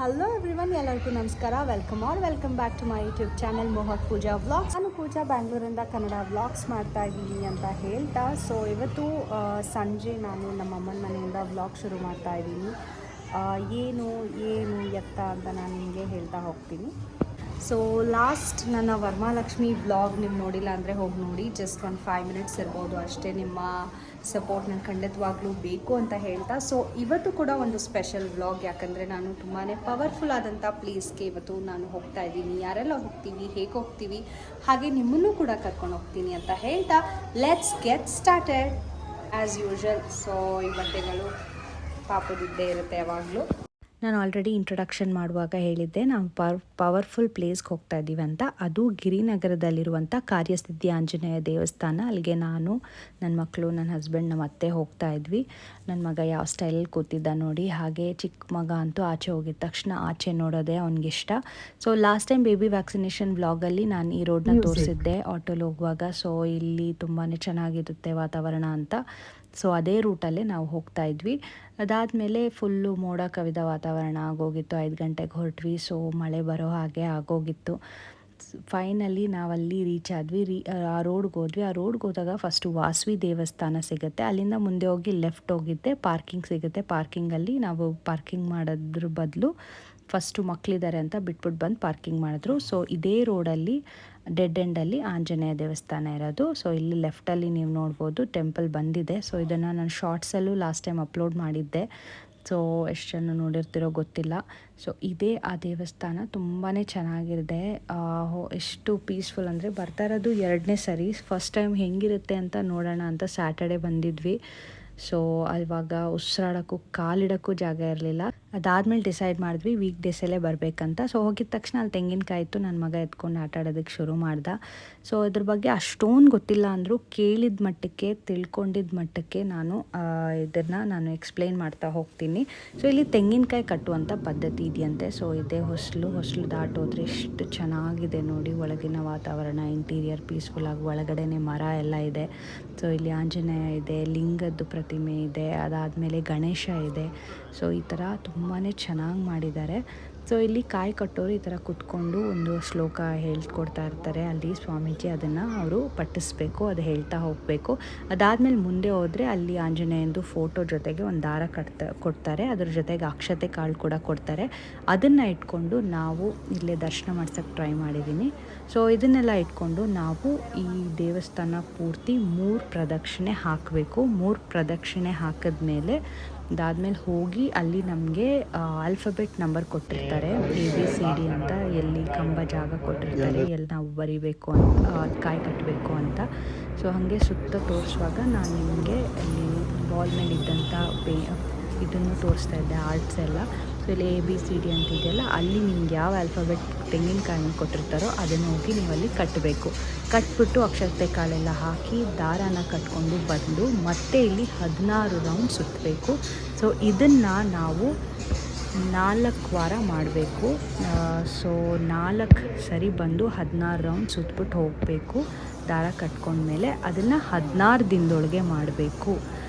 Hello everyone, ಎಲ್ಲರಿಗೂ ನಮಸ್ಕಾರ. Welcome back to my YouTube channel Mohak Pooja vlogs. ನಾನು ಪೂಜಾ ಬ್ಯಾಂಗ್ಳೂರಿಂದ ಕನ್ನಡ ವ್ಲಾಗ್ಸ್ ಮಾಡ್ತಾ ಇದ್ದೀನಿ ಅಂತ ಹೇಳ್ತಾ, ಸೊ ಇವತ್ತು ಸಂಜೆ ನಾನು ನಮ್ಮ ಅಮ್ಮನ ಮನೆಯಿಂದ ವ್ಲಾಗ್ ಶುರು ಮಾಡ್ತಾ ಇದ್ದೀನಿ. ಏನು ಎತ್ತ ಅಂತ ನಾನು ನಿಮಗೆ ಹೇಳ್ತಾ ಹೋಗ್ತೀನಿ. ಸೊ ಲಾಸ್ಟ್ ನನ್ನ ವರಮಹಾಲಕ್ಷ್ಮಿ ವ್ಲಾಗ್ ನೀವು ನೋಡಿಲ್ಲ ಅಂದರೆ ಹೋಗಿ ನೋಡಿ. ಜಸ್ಟ್ ಒಂದು 5 ಮಿನಿಟ್ಸ್ ಇರ್ಬೋದು ಅಷ್ಟೇ. ನಿಮ್ಮ ಸಪೋರ್ಟ್ ನನಗೆ ಖಂಡಿತವಾಗ್ಲೂ ಬೇಕು ಅಂತ ಹೇಳ್ತಾ, ಸೊ ಇವತ್ತು ಕೂಡ ಒಂದು ಸ್ಪೆಷಲ್ ವ್ಲಾಗ್. ಯಾಕಂದರೆ ನಾನು ತುಂಬಾ ಪವರ್ಫುಲ್ ಆದಂಥ ಪ್ಲೇಸ್ಗೆ ಇವತ್ತು ನಾನು ಹೋಗ್ತಾ ಇದ್ದೀನಿ. ಯಾರೆಲ್ಲ ಹೋಗ್ತೀವಿ, ಹೇಗೆ ಹೋಗ್ತೀವಿ, ಹಾಗೆ ನಿಮ್ಮನ್ನು ಕೂಡ ಕರ್ಕೊಂಡು ಹೋಗ್ತೀನಿ ಅಂತ ಹೇಳ್ತಾ, let's get started as usual. So ಈ ಬಟ್ಟೆಗಳು ಪಾಪದಿದ್ದೇ ಇರುತ್ತೆ ಯಾವಾಗಲೂ. ನಾನು ಆಲ್ರೆಡಿ ಇಂಟ್ರೊಡಕ್ಷನ್ ಮಾಡುವಾಗ ಹೇಳಿದ್ದೆ ನಾವು ಪವರ್ಫುಲ್ ಪ್ಲೇಸ್ಗೆ ಹೋಗ್ತಾ ಇದ್ದೀವಿ ಅಂತ. ಅದು ಗಿರಿನಗರದಲ್ಲಿರುವಂಥ ಕಾರ್ಯಸಿದ್ಧಿ ಆಂಜನೇಯ ದೇವಸ್ಥಾನ. ಅಲ್ಲಿಗೆ ನಾನು, ನನ್ನ ಮಕ್ಕಳು, ನನ್ನ ಹಸ್ಬೆಂಡ್, ನಮ್ಮ ಅತ್ತೆ ಹೋಗ್ತಾ ಇದ್ವಿ. ನನ್ನ ಮಗ ಯಾವ ಸ್ಟೈಲಲ್ಲಿ ಕೂತಿದ್ದ ನೋಡಿ. ಹಾಗೆ ಚಿಕ್ಕ ಮಗ ಅಂತೂ ಆಚೆ ಹೋಗಿದ ತಕ್ಷಣ ಆಚೆ ನೋಡೋದೇ ಅವ್ನಿಗಿಷ್ಟ. So last time baby vaccination ವ್ಲಾಗಲ್ಲಿ ನಾನು ಈ ರೋಡ್ನ ತೋರಿಸಿದ್ದೆ ಆಟೋಲ್ಲಿ ಹೋಗುವಾಗ. ಸೊ ಇಲ್ಲಿ ತುಂಬಾ ಚೆನ್ನಾಗಿರುತ್ತೆ ವಾತಾವರಣ ಅಂತ. ಸೊ ಅದೇ ರೂಟಲ್ಲೇ ನಾವು ಹೋಗ್ತಾ ಇದ್ವಿ. ಅದಾದಮೇಲೆ ಫುಲ್ಲು ಮೋಡ ಕವಿದ ವಾತಾವರಣ ಆಗೋಗಿತ್ತು. 5 ಗಂಟೆಗೆ ಹೊರಟ್ವಿ. ಸೊ ಮಳೆ ಬರೋ ಹಾಗೆ ಆಗೋಗಿತ್ತು. ಫೈನಲಿ ನಾವಲ್ಲಿ ರೀಚ್ ಆದ್ವಿ. ಆ ರೋಡ್ಗೆ ಹೋದ್ವಿ. ಆ ರೋಡ್ಗೆ ಹೋದಾಗ ಫಸ್ಟು ವಾಸವಿ ದೇವಸ್ಥಾನ ಸಿಗುತ್ತೆ. ಅಲ್ಲಿಂದ ಮುಂದೆ ಹೋಗಿ ಲೆಫ್ಟ್ ಹೋಗಿದ್ದೆ ಪಾರ್ಕಿಂಗ್ ಸಿಗುತ್ತೆ. ಪಾರ್ಕಿಂಗಲ್ಲಿ ನಾವು ಪಾರ್ಕಿಂಗ್ ಮಾಡೋದ್ರ ಬದಲು ಫಸ್ಟು ಮಕ್ಕಳಿದ್ದಾರೆ ಅಂತ ಬಿಟ್ಬಿಟ್ಟು ಬಂದು ಪಾರ್ಕಿಂಗ್ ಮಾಡಿದ್ರು. ಸೊ ಇದೇ ರೋಡಲ್ಲಿ ಡೆಡ್ ಎಂಡಲ್ಲಿ ಆಂಜನೇಯ ದೇವಸ್ಥಾನ ಇರೋದು. ಸೊ ಇಲ್ಲಿ ಲೆಫ್ಟಲ್ಲಿ ನೀವು ನೋಡ್ಬೋದು ಟೆಂಪಲ್ ಬಂದಿದೆ. ಸೊ ಇದನ್ನು ನಾನು ಶಾರ್ಟ್ಸಲ್ಲೂ ಲಾಸ್ಟ್ ಟೈಮ್ ಅಪ್ಲೋಡ್ ಮಾಡಿದ್ದೆ. ಸೊ ಎಷ್ಟು ಜನ ನೋಡಿರ್ತಿರೋ ಗೊತ್ತಿಲ್ಲ. ಸೊ ಇದೇ ಆ ದೇವಸ್ಥಾನ ತುಂಬಾ ಚೆನ್ನಾಗಿದೆ. ಎಷ್ಟು ಪೀಸ್ಫುಲ್ ಅಂದರೆ, ಬರ್ತಾ ಇರೋದು 2ನೇ ಸರಿ. ಫಸ್ಟ್ ಟೈಮ್ ಹೆಂಗಿರುತ್ತೆ ಅಂತ ನೋಡೋಣ ಅಂತ ಸ್ಯಾಟರ್ಡೆ ಬಂದಿದ್ವಿ. ಸೊ ಅವಾಗ ಉಸಿರಾಡೋಕ್ಕೂ ಕಾಲಿಡೋಕ್ಕೂ ಜಾಗ ಇರಲಿಲ್ಲ. ಅದಾದಮೇಲೆ ಡಿಸೈಡ್ ಮಾಡಿದ್ವಿ ವೀಕ್ ಡೇಸಲ್ಲೇ ಬರಬೇಕಂತ. ಸೊ ಹೋಗಿದ ತಕ್ಷಣ ಅಲ್ಲಿ ತೆಂಗಿನಕಾಯಿ ಇತ್ತು. ನನ್ನ ಮಗ ಎತ್ಕೊಂಡು ಆಟ ಆಡೋದಕ್ಕೆ ಶುರು ಮಾಡ್ದೆ. ಸೊ ಇದ್ರ ಬಗ್ಗೆ ಅಷ್ಟೊಂದು ಗೊತ್ತಿಲ್ಲ ಅಂದರೂ ಕೇಳಿದ ಮಟ್ಟಕ್ಕೆ, ತಿಳ್ಕೊಂಡಿದ್ದ ಮಟ್ಟಕ್ಕೆ ನಾನು ಎಕ್ಸ್ಪ್ಲೇನ್ ಮಾಡ್ತಾ ಹೋಗ್ತೀನಿ. ಸೊ ಇಲ್ಲಿ ತೆಂಗಿನಕಾಯಿ ಕಟ್ಟುವಂಥ ಪದ್ಧತಿ ಇದೆಯಂತೆ. ಸೊ ಇದೇ ಹೊಸಲು ದಾಟೋದ್ರೆ ಎಷ್ಟು ಚೆನ್ನಾಗಿದೆ ನೋಡಿ. ಒಳಗಿನ ವಾತಾವರಣ, ಇಂಟೀರಿಯರ್ ಪೀಸ್ಫುಲ್ಲಾಗಿ, ಒಳಗಡೆನೆ ಮರ ಎಲ್ಲ ಇದೆ. ಸೊ ಇಲ್ಲಿ ಆಂಜನೇಯ ಇದೆ, ಲಿಂಗದ್ದು ಪ್ರತಿಮೆ ಇದೆ, ಅದಾದಮೇಲೆ ಗಣೇಶ ಇದೆ. ಸೊ ಈ ಥರ ತುಂಬಾ ಚೆನ್ನಾಗಿ ಮಾಡಿದ್ದಾರೆ. ಸೊ ಇಲ್ಲಿ ಕಾಯಿ ಕಟ್ಟೋರು ಈ ಥರ ಕುತ್ಕೊಂಡು ಒಂದು ಶ್ಲೋಕ ಹೇಳ್ಕೊಡ್ತಾ ಇರ್ತಾರೆ. ಅಲ್ಲಿ ಸ್ವಾಮೀಜಿ ಅದನ್ನು ಅವರು ಪಠಿಸ್ಬೇಕು, ಅದು ಹೇಳ್ತಾ ಹೋಗಬೇಕು. ಅದಾದಮೇಲೆ ಮುಂದೆ ಹೋದರೆ ಅಲ್ಲಿ ಆಂಜನೇಯಂದು ಫೋಟೋ ಜೊತೆಗೆ ಒಂದು ದಾರ ಕೊಡ್ತಾರೆ. ಅದ್ರ ಜೊತೆಗೆ ಅಕ್ಷತೆ ಕಾಳು ಕೂಡ ಕೊಡ್ತಾರೆ. ಅದನ್ನು ಇಟ್ಕೊಂಡು ನಾವು ಇಲ್ಲೇ ದರ್ಶನ ಮಾಡ್ಸೋಕ್ಕೆ ಟ್ರೈ ಮಾಡಿದ್ದೀನಿ. ಸೊ ಇದನ್ನೆಲ್ಲ ಇಟ್ಕೊಂಡು ನಾವು ಈ ದೇವಸ್ಥಾನ ಪೂರ್ತಿ 3 ಪ್ರದಕ್ಷಿಣೆ ಹಾಕಬೇಕು. 3 ಪ್ರದಕ್ಷಿಣೆ ಹಾಕಿದ್ಮೇಲೆ ಅದಾದಮೇಲೆ ಹೋಗಿ ಅಲ್ಲಿ ನಮಗೆ ಆಲ್ಫಬೆಟ್ ನಂಬರ್ ಕೊಟ್ಟಿರ್ತಾರೆ, ABCD ಅಂತ. ಎಲ್ಲಿ ಕಂಬ ಜಾಗ ಕೊಟ್ಟಿರ್ತಾರೆ, ಎಲ್ಲಿ ನಾವು ಬರಿಬೇಕು ಅಂತ, ಕಾಯಿ ಕಟ್ಟಬೇಕು ಅಂತ. ಸೊ ಹಾಗೆ ಸುತ್ತ ತೋರಿಸುವಾಗ ನಾನು ನಿಮಗೆ ಅಲ್ಲಿ ವಾಲ್ ಮೇಲೆ ಇದ್ದಂಥ ಇದನ್ನು ತೋರಿಸ್ತಾ ಇದ್ದೆ, ಆರ್ಟ್ಸ್ ಎಲ್ಲ. ಸೊ ಇಲ್ಲಿ ABCD ಅಂತ ಇದೆಯಲ್ಲ, ಅಲ್ಲಿ ನಿಮ್ಗೆ ಯಾವ ಆಲ್ಫಾಬೆಟ್ ತೆಂಗಿನಕಾಯಿನ ಕೊಟ್ಟಿರ್ತಾರೋ ಅದನ್ನು ಹೋಗಿ ನೀವು ಅಲ್ಲಿ ಕಟ್ಟಬೇಕು. ಕಟ್ಬಿಟ್ಟು ಅಕ್ಷತೆ ಕಾಳೆಲ್ಲ ಹಾಕಿ ದಾರಾನ ಕಟ್ಕೊಂಡು ಬಂದು ಮತ್ತೆ ಇಲ್ಲಿ 16 ರೌಂಡ್ ಸುತ್ತಬೇಕು. ಸೊ ಇದನ್ನು ನಾವು 4 ವಾರ ಮಾಡಬೇಕು. ಸೊ 4 ಸರಿ ಬಂದು 16 ರೌಂಡ್ ಸುತ್ತಬಿಟ್ಟು ಹೋಗಬೇಕು. ದಾರ ಕಟ್ಕೊಂಡ್ಮೇಲೆ ಅದನ್ನು 16 ದಿನದೊಳಗೆ ಮಾಡಬೇಕು.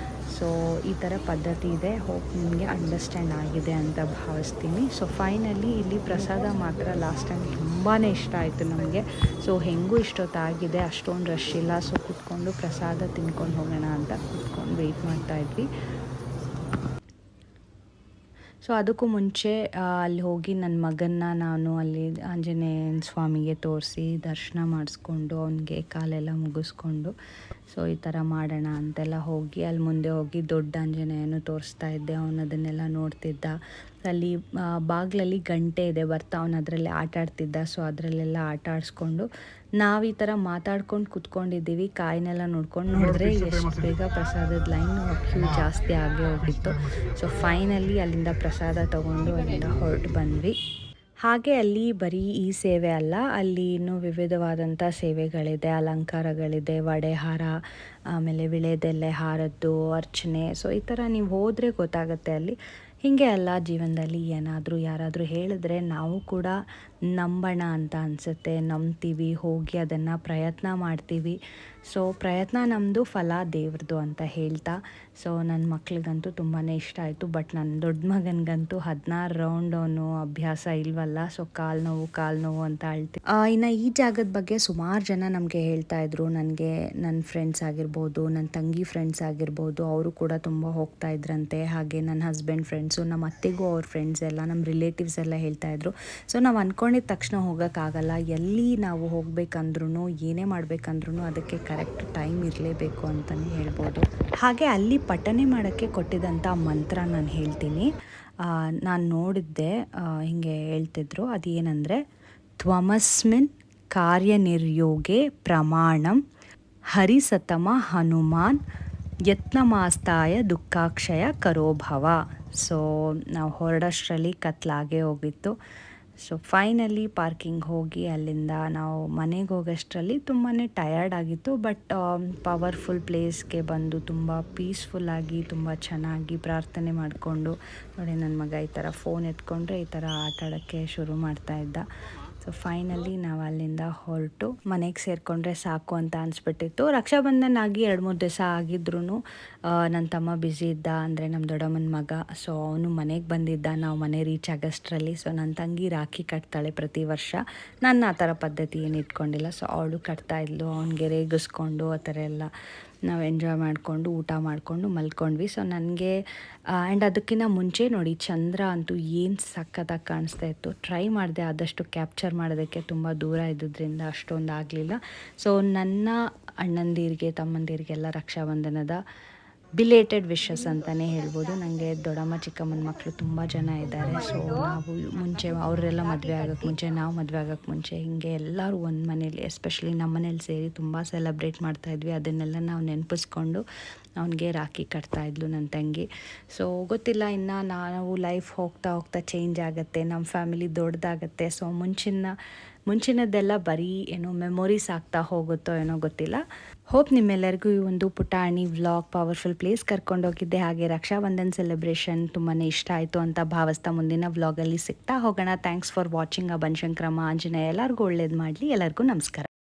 ಸೊ ಈ ಥರ ಪದ್ಧತಿ ಇದೆ. ಹೋಪ್ ನಿಮಗೆ ಅಂಡರ್ಸ್ಟ್ಯಾಂಡ್ ಆಗಿದೆ ಅಂತ ಭಾವಿಸ್ತೀನಿ. ಸೊ ಫೈನಲಿ ಇಲ್ಲಿ ಪ್ರಸಾದ ಮಾತ್ರ ಲಾಸ್ಟ್ ಟೈಮ್ ತುಂಬಾ ಇಷ್ಟ ಆಯಿತು ನಮಗೆ. ಸೊ ಹೆಂಗೂ ಇಷ್ಟೊತ್ತಾಗಿದೆ, ಅಷ್ಟೊಂದು ರಶ್ ಇಲ್ಲ. ಸೊ ಕೂತ್ಕೊಂಡು ಪ್ರಸಾದ ತಿನ್ಕೊಂಡು ಹೋಗೋಣ ಅಂತ ಕೂತ್ಕೊಂಡು ವೆಯ್ಟ್ ಮಾಡ್ತಾಯಿದ್ವಿ. ಸೊ ಅದಕ್ಕೂ ಮುಂಚೆ ಅಲ್ಲಿ ಹೋಗಿ ನನ್ನ ಮಗನ್ನ ನಾನು ಅಲ್ಲಿ ಆಂಜನೇಯನ ಸ್ವಾಮಿಗೆ ತೋರಿಸಿ ದರ್ಶನ ಮಾಡಿಸ್ಕೊಂಡು ಅವನಿಗೆ ಕಾಲೆಲ್ಲ ಮುಗಿಸ್ಕೊಂಡು, ಸೊ ಈ ಥರ ಮಾಡೋಣ ಅಂತೆಲ್ಲ ಹೋಗಿ ಅಲ್ಲಿ ಮುಂದೆ ಹೋಗಿ ದೊಡ್ಡ ಆಂಜನೇಯನು ತೋರಿಸ್ತಾ ಇದ್ದೆ. ಅವನು ಅದನ್ನೆಲ್ಲ ನೋಡ್ತಿದ್ದ. ಅಲ್ಲಿ ಬಾಗಿಲಲ್ಲಿ ಗಂಟೆ ಇದೆ, ಬರ್ತಾ ಅವನು ಅದರಲ್ಲಿ ಆಟ ಆಡ್ತಿದ್ದ. ಸೊ ಅದರಲ್ಲೆಲ್ಲ ಆಟ ಆಡಿಸ್ಕೊಂಡು ನಾವು ಈ ಥರ ಮಾತಾಡ್ಕೊಂಡು ಕುತ್ಕೊಂಡಿದ್ದೀವಿ. ಕಾಯಿನೆಲ್ಲ ನೋಡಿದ್ರೆ ಎಷ್ಟು ಬೇಗ ಪ್ರಸಾದದ ಲೈನ್ ಕ್ಯೂ ಜಾಸ್ತಿ ಆಗೇ ಹೋಗಿತ್ತು. ಸೊ ಫೈನಲಿ ಅಲ್ಲಿಂದ ಪ್ರಸಾದ ತೊಗೊಂಡು ಅಲ್ಲಿಂದ ಹೊರಟು ಬಂದ್ವಿ. ಹಾಗೆ ಅಲ್ಲಿ ಬರೀ ಈ ಸೇವೆ ಅಲ್ಲ, ಅಲ್ಲಿ ಇನ್ನೂ ವಿವಿಧವಾದಂಥ ಸೇವೆಗಳಿದೆ, ಅಲಂಕಾರಗಳಿದೆ, ವಡೆ ಹಾರ, ಆಮೇಲೆ ವಿಳೆದೆಲೆ ಹಾರದ್ದು ಅರ್ಚನೆ. ಸೊ ಈ ಥರ ನೀವು ಹೋದರೆ ಗೊತ್ತಾಗುತ್ತೆ ಅಲ್ಲಿ. ಹೀಗೆ ಅಲ್ಲ, ಜೀವನದಲ್ಲಿ ಏನಾದರೂ ಯಾರಾದರೂ ಹೇಳಿದ್ರೆ ನಾವು ಕೂಡ ನಂಬೋಣ ಅಂತ ಅನಿಸುತ್ತೆ. ನಂಬ್ತೀವಿ, ಹೋಗಿ ಅದನ್ನು ಪ್ರಯತ್ನ ಮಾಡ್ತೀವಿ. ಸೊ ಪ್ರಯತ್ನ ನಮ್ಮದು, ಫಲ ದೇವ್ರದ್ದು ಅಂತ ಹೇಳ್ತಾ, ಸೊ ನನ್ನ ಮಕ್ಳಿಗಂತೂ ತುಂಬಾ ಇಷ್ಟ ಆಯಿತು. ಬಟ್ ನನ್ನ ದೊಡ್ಡ ಮಗನಿಗಂತೂ 16 ರೌಂಡ್ ಅವನು ಅಭ್ಯಾಸ ಇಲ್ವಲ್ಲ, ಸೊ ಕಾಲು ನೋವು ಅಂತ ಅಳ್ತೀವಿ. ಇನ್ನು ಈ ಜಾಗದ ಬಗ್ಗೆ ಸುಮಾರು ಜನ ನಮಗೆ ಹೇಳ್ತಾ ಇದ್ರು. ನನಗೆ ನನ್ನ ಫ್ರೆಂಡ್ಸ್ ಆಗಿರ್ಬೋದು, ನನ್ನ ತಂಗಿ ಫ್ರೆಂಡ್ಸ್ ಆಗಿರ್ಬೋದು, ಅವರು ಕೂಡ ತುಂಬ ಹೋಗ್ತಾ ಇದ್ರಂತೆ. ಹಾಗೆ ನನ್ನ ಹಸ್ಬೆಂಡ್ ಫ್ರೆಂಡ್ಸು, ನಮ್ಮ ಅತ್ತೆಗೂ ಅವ್ರ ಫ್ರೆಂಡ್ಸ್ ಎಲ್ಲ, ನಮ್ಮ ರಿಲೇಟಿವ್ಸ್ ಎಲ್ಲ ಹೇಳ್ತಾಯಿದ್ರು. ಸೊ ನಾವು ಅಂದ್ಕೊಂಡಿದ್ದ ತಕ್ಷಣ ಹೋಗೋಕ್ಕಾಗಲ್ಲ. ಎಲ್ಲಿ ನಾವು ಹೋಗ್ಬೇಕಂದ್ರೂ, ಏನೇ ಮಾಡಬೇಕಂದ್ರೂ ಅದಕ್ಕೆ ಕರೆಕ್ಟ್ ಟೈಮ್ ಇರಲೇಬೇಕು ಅಂತಲೇ ಹೇಳ್ಬೋದು. ಹಾಗೆ ಅಲ್ಲಿ ಪಠನೆ ಮಾಡೋಕ್ಕೆ ಕೊಟ್ಟಿದ್ದಂಥ ಮಂತ್ರ ನಾನು ಹೇಳ್ತೀನಿ. ನಾನು ನೋಡಿದ್ದೆ, ಹೀಗೆ ಹೇಳ್ತಿದ್ರು. ಅದೇನೆಂದರೆ, ತ್ವಮಸ್ಮಿನ್ ಕಾರ್ಯನಿರ್ಯೋಗೆ ಪ್ರಮಾಣಂ ಹರಿಸತಮ ಹನುಮಾನ್ ಯತ್ನಮಾಸ್ತಾಯ ದುಃಖಾಕ್ಷಯ ಕರೋಭವ. ಸೊ ನಾವು ಹೊರಡೋಷ್ಟರಲ್ಲಿ ಕತ್ಲಾಗೆ ಹೋಗಿತ್ತು. ಸೊ ಫೈನಲಿ ಪಾರ್ಕಿಂಗ್ ಹೋಗಿ ಅಲ್ಲಿಂದ ನಾವು ಮನೆಗೆ ಹೋಗೋಷ್ಟರಲ್ಲಿ ತುಂಬಾ ಟಯರ್ಡ್ ಆಗಿತ್ತು. ಬಟ್ ಪವರ್ಫುಲ್ ಪ್ಲೇಸ್ಗೆ ಬಂದು ತುಂಬ ಪೀಸ್ಫುಲ್ಲಾಗಿ, ತುಂಬ ಚೆನ್ನಾಗಿ ಪ್ರಾರ್ಥನೆ ಮಾಡಿಕೊಂಡು, ನೋಡಿ ನನ್ನ ಮಗ ಈ ಥರ ಫೋನ್ ಎತ್ಕೊಂಡ್ರೆ ಈ ಥರ ಆಟ ಆಡೋಕ್ಕೆ ಶುರು ಮಾಡ್ತಾಯಿದ್ದ. ಸೊ ಫೈನಲಿ ನಾವು ಅಲ್ಲಿಂದ ಹೊರಟು ಮನೆಗೆ ಸೇರಿಕೊಂಡ್ರೆ ಸಾಕು ಅಂತ ಅನಿಸ್ಬಿಟ್ಟಿತ್ತು. ರಕ್ಷಾಬಂಧನ ಆಗಿ 2-3 ದಿವಸ ಆಗಿದ್ರೂ ನನ್ನ ತಮ್ಮ ಬ್ಯುಸಿ ಇದ್ದ, ಅಂದರೆ ನಮ್ಮ ದೊಡ್ಡಮ್ಮನ ಮಗ. ಸೊ ಅವನು ಮನೆಗೆ ಬಂದಿದ್ದ, ನಾವು ಮನೆ ರೀಚ್ ಆಗೋಷ್ಟರಲ್ಲಿ. ಸೊ ನನ್ನ ತಂಗಿ ರಾಖಿ ಕಟ್ತಾಳೆ ಪ್ರತಿ ವರ್ಷ. ನನ್ನ ಆ ಥರ ಪದ್ಧತಿ ಏನು ಇಟ್ಕೊಂಡಿಲ್ಲ. ಸೊ ಅವಳು ಕಟ್ತಾಯಿದ್ಲು, ಅವನಿಗೆ ರೇಗಿಸ್ಕೊಂಡು ಆ ಥರ ಎಲ್ಲ ನಾವು ಎಂಜಾಯ್ ಮಾಡಿಕೊಂಡು ಊಟ ಮಾಡಿಕೊಂಡು ಮಲ್ಕೊಂಡ್ವಿ. ಸೊ ನನಗೆ ಆ್ಯಂಡ್ ಅದಕ್ಕಿಂತ ಮುಂಚೆ ನೋಡಿ, ಚಂದ್ರ ಅಂತೂ ಏನು ಸಖತ್ತಾಗಿ ಕಾಣಿಸ್ತಾ ಇತ್ತು. ಟ್ರೈ ಮಾಡಿದೆ ಆದಷ್ಟು ಕ್ಯಾಪ್ಚರ್ ಮಾಡೋದಕ್ಕೆ, ತುಂಬ ದೂರ ಇದ್ದಿದ್ದರಿಂದ ಅಷ್ಟೊಂದು ಆಗಲಿಲ್ಲ. ಸೊ ನನ್ನ ಅಣ್ಣಂದಿರಿಗೆ, ತಮ್ಮಂದಿರಿಗೆಲ್ಲ ರಕ್ಷಾಬಂಧನದ ಬಿಲೇಟೆಡ್ ವಿಶಸ್ ಅಂತಲೇ ಹೇಳ್ಬೋದು. ನನಗೆ ದೊಡ್ಡಮ್ಮ ಚಿಕ್ಕಮ್ಮನ ಮಕ್ಕಳು ತುಂಬ ಜನ ಇದ್ದಾರೆ. ಸೊ ನಾವು ಮುಂಚೆ ಅವರೆಲ್ಲ ಮದುವೆ ಆಗೋಕ್ಕೆ ಮುಂಚೆ, ನಾವು ಮದುವೆ ಆಗೋಕ್ಕೆ ಮುಂಚೆ, ಹೀಗೆ ಎಲ್ಲರೂ ಒಂದು ಮನೇಲಿ, ಎಸ್ಪೆಷಲಿ ನಮ್ಮ ಮನೇಲಿ ಸೇರಿ ತುಂಬ ಸೆಲೆಬ್ರೇಟ್ ಮಾಡ್ತಾಯಿದ್ವಿ. ಅದನ್ನೆಲ್ಲ ನಾವು ನೆನಪಿಸ್ಕೊಂಡು ಅವನಿಗೆ ರಾಖಿ ಕಟ್ತಾಯಿದ್ಲು ನನ್ನ ತಂಗಿ. ಸೊ ಗೊತ್ತಿಲ್ಲ, ಇನ್ನು ನಾವು ಲೈಫ್ ಹೋಗ್ತಾ ಚೇಂಜ್ ಆಗುತ್ತೆ, ನಮ್ಮ ಫ್ಯಾಮಿಲಿ ದೊಡ್ಡದಾಗತ್ತೆ. ಸೊ ಮುಂಚಿನದ್ದೆಲ್ಲ ಬರೀ ಏನೋ ಮೆಮೊರೀಸ್ ಆಗ್ತಾ ಹೋಗುತ್ತೋ ಏನೋ ಗೊತ್ತಿಲ್ಲ. ಹೋಪ್ ನಿಮ್ಮೆಲ್ಲರಿಗೂ ಈ ಒಂದು ಪುಟಾಣಿ ವ್ಲಾಗ್, ಪವರ್ಫುಲ್ ಪ್ಲೇಸ್ ಕರ್ಕೊಂಡೋಗಿದ್ದೆ. ಹಾಗೆ ರಕ್ಷಾಬಂಧನ್ ಸೆಲೆಬ್ರೇಷನ್ ತುಂಬಾ ಇಷ್ಟ ಆಯಿತು ಅಂತ ಭಾವಿಸ್ತಾ ಮುಂದಿನ ವ್ಲಾಗಲ್ಲಿ ಸಿಗ್ತಾ ಹೋಗೋಣ. Thanks for watching. ಆ ಬನಶಂಕರಮ್ಮ ಆಂಜನೇಯ ಎಲ್ಲರಿಗೂ ಒಳ್ಳೇದು ಮಾಡಲಿ. ಎಲ್ಲರಿಗೂ ನಮಸ್ಕಾರ.